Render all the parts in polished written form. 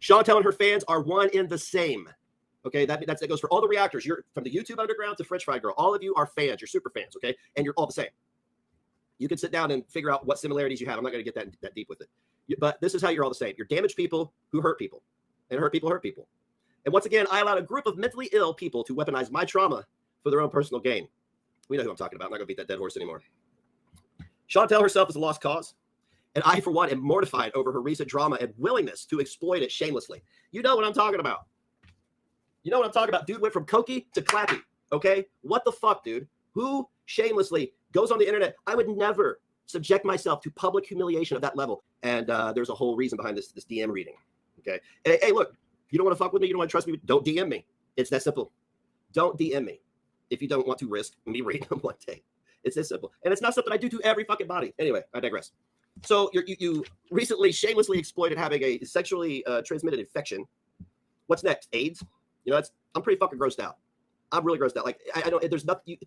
Chantal and her fans are one in the same. Okay, that goes for all the reactors. You're from the YouTube underground to French Fry Girl. All of you are fans. You're super fans, okay? And you're all the same. You can sit down and figure out what similarities you have. I'm not going to get that deep with it. But this is how you're all the same. You're damaged people who hurt people. And hurt people hurt people. And once again, I allowed a group of mentally ill people to weaponize my trauma for their own personal gain. We know who I'm talking about. I'm not going to beat that dead horse anymore. Chantal herself is a lost cause. And I, for one, am mortified over her recent drama and willingness to exploit it shamelessly. You know what I'm talking about. You know what I'm talking about? Dude went from cokey to clappy, okay? What the fuck, dude? Who shamelessly goes on the internet? I would never subject myself to public humiliation of that level. And there's a whole reason behind this DM reading, okay? Hey, look, you don't want to fuck with me? You don't want to trust me? Don't DM me. It's that simple. Don't DM me if you don't want to risk me reading them one day. It's this simple. And it's not something I do to every fucking body. Anyway, I digress. So you recently shamelessly exploited having a sexually transmitted infection. What's next? AIDS? You know, I'm pretty fucking grossed out. I'm really grossed out. Like, I don't, there's nothing,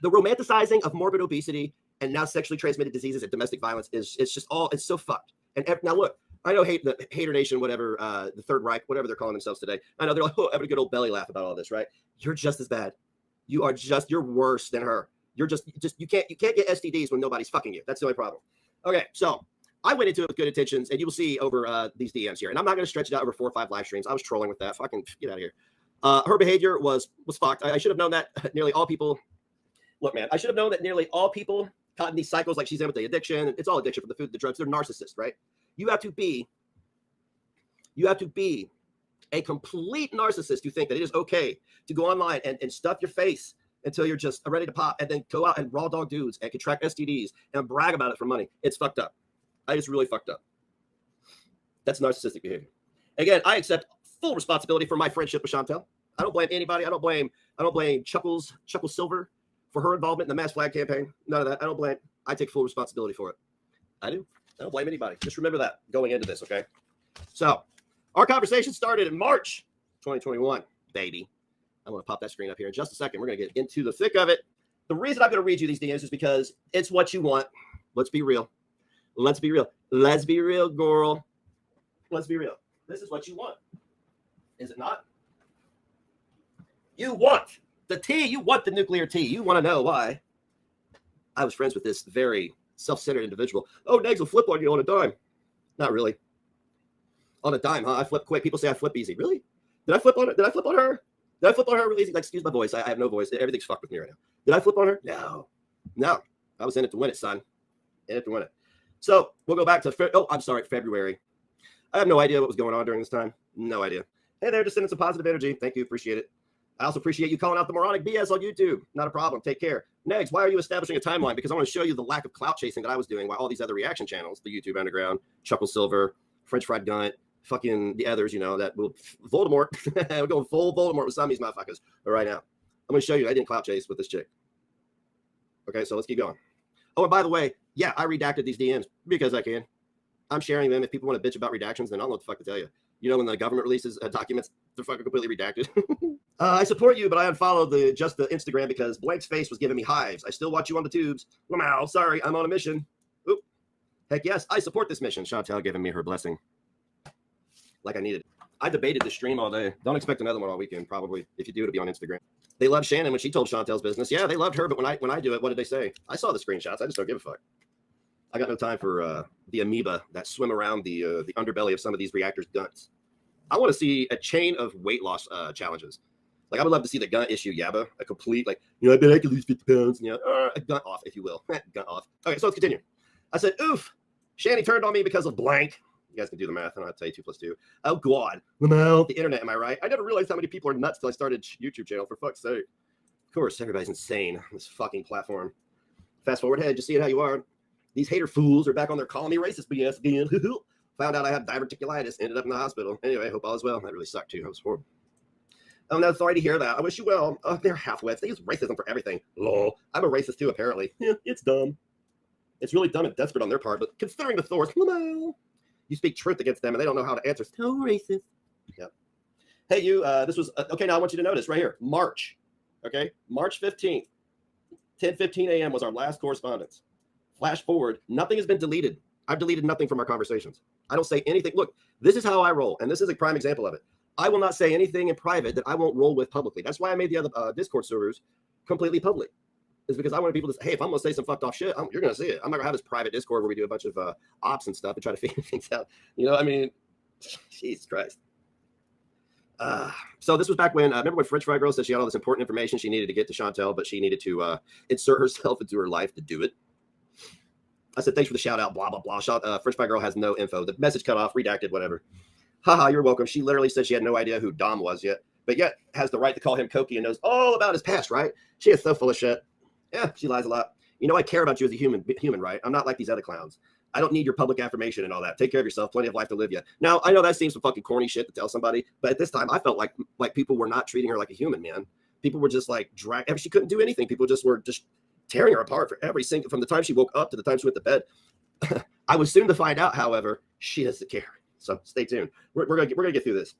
the romanticizing of morbid obesity and now sexually transmitted diseases and domestic violence it's just all, it's so fucked. And now look, I know the Hater Nation, whatever, the Third Reich, whatever they're calling themselves today. I know they're like, oh, having a good old belly laugh about all this, right? You're just as bad. You're worse than her. You're just you can't get STDs when nobody's fucking you. That's the only problem. Okay, so I went into it with good intentions, and you will see over these DMs here. And I'm not going to stretch it out over 4 or 5 live streams. I was trolling with that. Fucking get out of here. Her behavior was fucked. I should have known that nearly all people. Look, man, I should have known that nearly all people caught in these cycles, like she's in with the addiction. It's all addiction for the food, the drugs. They're narcissists, right? You have to be a complete narcissist to think that it is okay to go online and stuff your face until you're just ready to pop, and then go out and raw dog dudes and contract STDs and brag about it for money. It's fucked up. It's really fucked up. That's narcissistic behavior. Again, I accept full responsibility for my friendship with Chantal. I don't blame anybody. I don't blame Chuckles Silver for her involvement in the mass flag campaign. None of that. I don't blame. I take full responsibility for it. I do. I don't blame anybody. Just remember that going into this, okay? So, our conversation started in March 2021, baby. I'm going to pop that screen up here in just a second. We're going to get into the thick of it. The reason I'm going to read you these DMs is because it's what you want. Let's be real. Let's be real. Let's be real, girl. Let's be real. This is what you want. Is it not? You want the tea. You want the nuclear tea. You want to know why I was friends with this very self-centered individual. Oh, Negz will flip on you on a dime. Not really. On a dime, huh? I flip quick. People say I flip easy. Really? Did I flip on it? Did I flip on her? Did I flip on her really easy? Like, excuse my voice. I have no voice. Everything's fucked with me right now. Did I flip on her? No. I was in it to win it, son. In it to win it. So we'll go back to, February. I have no idea what was going on during this time. No idea. Hey there, just sending some positive energy. Thank you. Appreciate it. I also appreciate you calling out the moronic BS on YouTube. Not a problem. Take care. Negz, why are you establishing a timeline? Because I want to show you the lack of clout chasing that I was doing while all these other reaction channels, the YouTube Underground, Chuckle Silver, French Fried Gunt, fucking the others, that will Voldemort. We're going full Voldemort with some of these motherfuckers right now. I'm going to show you I didn't clout chase with this chick. Okay, so let's keep going. Oh, and by the way, yeah, I redacted these DMs because I can. I'm sharing them. If people want to bitch about redactions, then I don't know what the fuck to tell you. When the government releases documents, they're fucking completely redacted. I support you, but I unfollowed the Instagram because Blank's face was giving me hives. I still watch you on the tubes. Wow, sorry, I'm on a mission. Oop. Heck yes, I support this mission. Chantal giving me her blessing. Like I needed. I debated the stream all day. Don't expect another one all weekend, probably. If you do, it'll be on Instagram. They loved Shannon when she told Chantal's business. Yeah, they loved her, but when I do it, what did they say? I saw the screenshots. I just don't give a fuck. I got no time for the amoeba that swim around the underbelly of some of these reactors' guns. I want to see a chain of weight loss challenges. Like, I would love to see the gun issue Yabba, a complete, I bet I could lose 50 pounds. A gun off, if you will. Gun off. Okay, so let's continue. I said, oof, Shanny turned on me because of blank. You guys can do the math, and I'll tell you 2 + 2. Oh, God. The internet, am I right? I never realized how many people are nuts till I started YouTube channel, for fuck's sake. Of course, everybody's insane on this fucking platform. Fast forward ahead, just see it how you are. These hater fools are back on their calling me racist BS again. Found out I had diverticulitis, ended up in the hospital. Anyway, hope all is well. That really sucked, too. That was horrible. Oh, no, sorry to hear that. I wish you well. Oh, they're half-wits. They use racism for everything. Lol. I'm a racist, too, apparently. Yeah, it's dumb. It's really dumb and desperate on their part, but considering the source, you speak truth against them, and they don't know how to answer. So racist. Yep. Hey, you, this was, okay, now I want you to notice right here, March, okay? March 15th, 10:15 a.m. was our last correspondence. Flash forward, nothing has been deleted. I've deleted nothing from our conversations. I don't say anything. Look, This is how I roll. And this is a prime example of it. I will not say anything in private that I won't roll with publicly. That's why I made the other Discord servers completely public. Is because I want people to say, hey, if I'm going to say some fucked off shit, you're going to see it. I'm not going to have this private Discord where we do a bunch of ops and stuff and try to figure things out. You know, I mean, Jesus Christ. So this was back when, remember when French Fry Girl said she had all this important information she needed to get to Chantal, but she needed to insert herself into her life to do it. I said, thanks for the shout out, blah, blah, blah. French Fry Girl has no info. The message cut off, redacted, whatever. Haha, you're welcome. She literally said she had no idea who Dom was yet, but yet has the right to call him Cokie and knows all about his past, right? She is so full of shit. Yeah, she lies a lot. You know, I care about you as a human, right? I'm not like these other clowns. I don't need your public affirmation and all that. Take care of yourself. Plenty of life to live yet. Now, I know that seems some fucking corny shit to tell somebody, but at this time, I felt like people were not treating her like a human, man. People were just like she couldn't do anything. People just were just tearing her apart for every single, from the time she woke up to the time she went to bed. I was soon to find out, however, she doesn't care. So stay tuned. We're gonna get through this.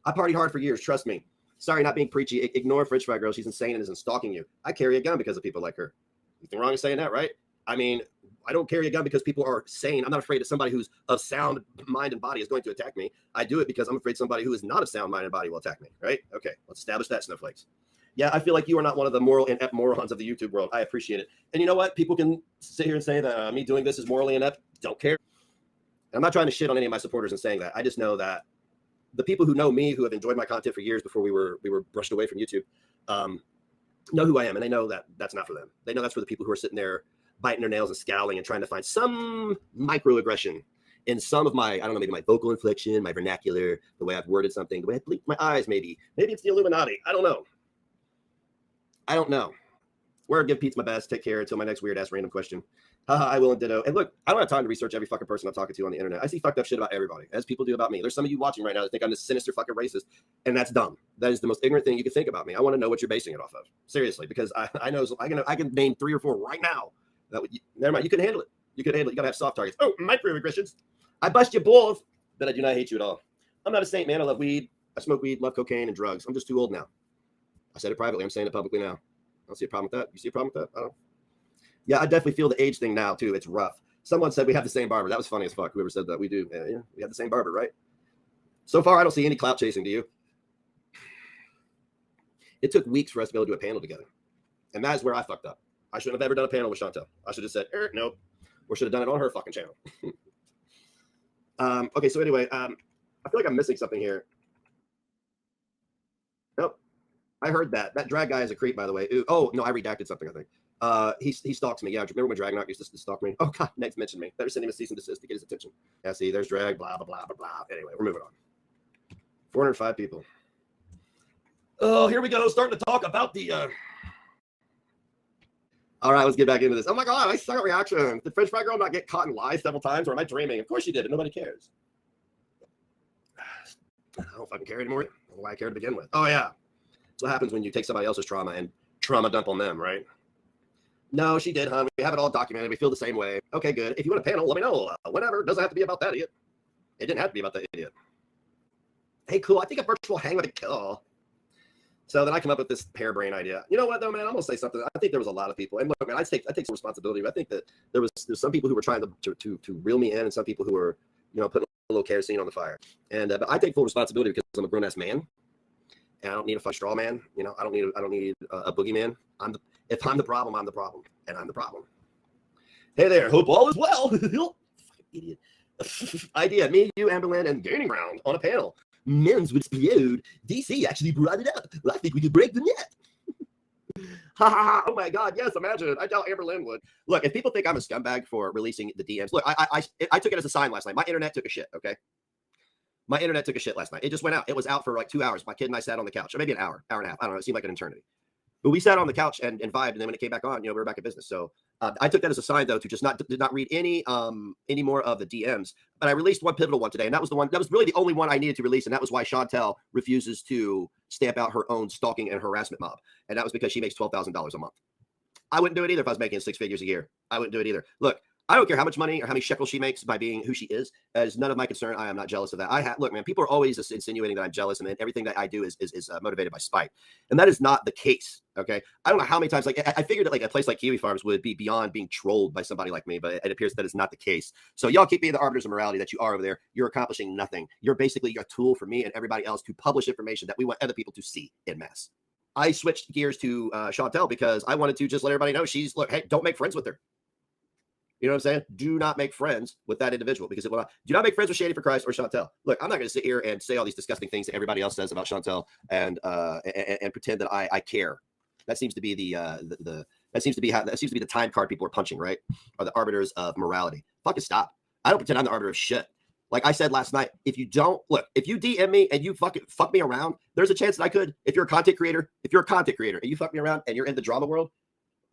I partied hard for years. Trust me. Sorry, not being preachy. Ignore French Fry Girl. She's insane and isn't stalking you. I carry a gun because of people like her. Nothing wrong in saying that, right? I mean, I don't carry a gun because people are sane. I'm not afraid that somebody who's of sound mind and body is going to attack me. I do it because I'm afraid somebody who is not of sound mind and body will attack me, right? Okay, let's establish that, snowflakes. Yeah, I feel like you are not one of the moral inept morons of the YouTube world. I appreciate it. And you know what? People can sit here and say that me doing this is morally inept. Don't care. And I'm not trying to shit on any of my supporters and saying that. I just know that the people who know me, who have enjoyed my content for years before we were brushed away from YouTube, know who I am, and they know that that's not for them. They know that's for the people who are sitting there biting their nails and scowling and trying to find some microaggression in some of my, I don't know, maybe my vocal inflection, my vernacular, the way I've worded something, the way I blinked my eyes, maybe it's the Illuminati. I don't know. Word, give Pete my best. Take care until my next weird ass random question. Haha, I will and ditto. And look, I don't have time to research every fucking person I'm talking to on the internet. I see fucked up shit about everybody, as people do about me. There's some of you watching right now that think I'm this sinister fucking racist, and that's dumb. That is the most ignorant thing you can think about me. I want to know what you're basing it off of. Seriously, because I know I can name 3 or 4 right now. Never mind. You can handle it. You gotta have soft targets. Oh, microaggressions. I bust your balls, but I do not hate you at all. I'm not a saint, man. I love weed. I smoke weed, love cocaine and drugs. I'm just too old now. I said it privately. I'm saying it publicly now. I don't see a problem with that. You see a problem with that? I don't. Yeah, I definitely feel the age thing now too. It's rough. Someone said we have the same barber. That was funny as fuck. Whoever said that. We do. Yeah, we have the same barber, right? So far, I don't see any clout chasing. Do you? It took weeks for us to be able to do a panel together, and that is where I fucked up. I shouldn't have ever done a panel with Chantal. I should have said, nope, or should have done it on her fucking channel. Okay, so anyway, I feel like I'm missing something here. Nope. I heard that. That drag guy is a creep, by the way. Ooh, oh, no, I redacted something, I think. He stalks me. Yeah, remember when Dragnok used to stalk me? Oh, God, Negz mentioned me. Better send him a cease and desist to get his attention. Yeah, see, there's drag, blah, blah, blah, blah, blah. Anyway, we're moving on. 405 people. Oh, here we go. Starting to talk about the... All right, let's get back into this. Oh, my God, I suck at reaction. Did French Fry Girl not get caught in lies several times, or am I dreaming? Of course she did, but nobody cares. I don't fucking care anymore. I don't know why I care to begin with. Oh, yeah. That's what happens when you take somebody else's trauma and trauma dump on them, right? No, she did, hon. We have it all documented. We feel the same way. Okay, good. If you want a panel, let me know. Whatever. It doesn't have to be about that idiot. It didn't have to be about that idiot. Hey, cool. I think a virtual hang with a kill. So then I come up with this harebrained idea. You know what, though, man? I'm going to say something. I think there was a lot of people. And look, man, I take some responsibility. But I think that there's some people who were trying to reel me in, and some people who were, putting a little kerosene on the fire. And but I take full responsibility because I'm a grown-ass man. And I don't need a fucking straw man. I don't need a boogeyman. If I'm the problem, I'm the problem. And I'm the problem. Hey there. Hope all is well. Fucking idiot. Idea. Me, you, Amberland, and Gaining Ground on a panel. Men's would explode. DC actually brought it up. Well, I think we could break the net. Ha ha ha. Oh my God. Yes, imagine it. I doubt Amberland would. Look, if people think I'm a scumbag for releasing the DMs, look, I took it as a sign last night. My internet took a shit, okay? My internet took a shit last night. It just went out. It was out for like 2 hours. My kid and I sat on the couch, or maybe an hour and a half. I don't know. It seemed like an eternity. But we sat on the couch and vibed, and then when it came back on, we were back in business. So I took that as a sign, though, to just did not read any more of the DMs. But I released one pivotal one today, and that was really the only one I needed to release, and that was why Chantal refuses to stamp out her own stalking and harassment mob, and that was because she makes $12,000 a month. I wouldn't do it either if I was making 6 figures a year. I wouldn't do it either. Look, I don't care how much money or how many shekels she makes by being who she is. That is none of my concern. I am not jealous of that. Look, man, people are always insinuating that I'm jealous and that everything that I do is motivated by spite. And that is not the case. Okay. I don't know how many times, like, I figured that like a place like Kiwi Farms would be beyond being trolled by somebody like me, but it appears that is not the case. So y'all keep being the arbiters of morality that you are over there. You're accomplishing nothing. You're basically a tool for me and everybody else to publish information that we want other people to see in mass. I switched gears to Chantal because I wanted to just let everybody know look, hey, don't make friends with her. You know what I'm saying? Do not make friends with that individual because it will not. Do not make friends with Shady for Christ or Chantal. Look, I'm not going to sit here and say all these disgusting things that everybody else says about Chantal and pretend that I care. That seems to be that seems to be the time card people are punching, right? Are the arbiters of morality. Fucking stop. I don't pretend I'm the arbiter of shit. Like I said last night, if you DM me and you fuck me around, there's a chance that I could. If you're a content creator and you fuck me around and you're in the drama world,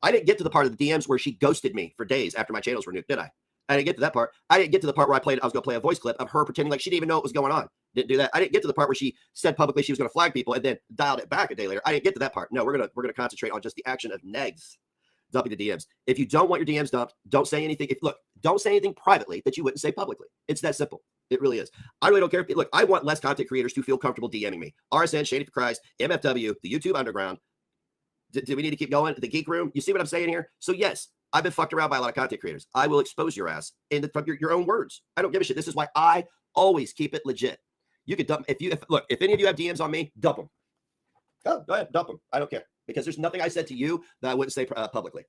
I didn't get to the part of the DMs where she ghosted me for days after my channels were nuked, did I? I didn't get to that part. I didn't get to the part where I was going to play a voice clip of her pretending like she didn't even know what was going on. Didn't do that. I didn't get to the part where she said publicly she was going to flag people and then dialed it back a day later. I didn't get to that part. No, we're gonna concentrate on just the action of Negz dumping the DMs. If you don't want your DMs dumped, don't say anything. Don't say anything privately that you wouldn't say publicly. It's that simple. It really is. I really don't care. Look, I want less content creators to feel comfortable DMing me. RSN, Shady for Christ, MFW, the YouTube Underground. Do we need to keep going? The Geek Room? You see what I'm saying here? So yes, I've been fucked around by a lot of content creators. I will expose your ass from your own words. I don't give a shit. This is why I always keep it legit. You can dump if any of you have DMs on me, dump them. Go ahead, dump them. I don't care because there's nothing I said to you that I wouldn't say publicly.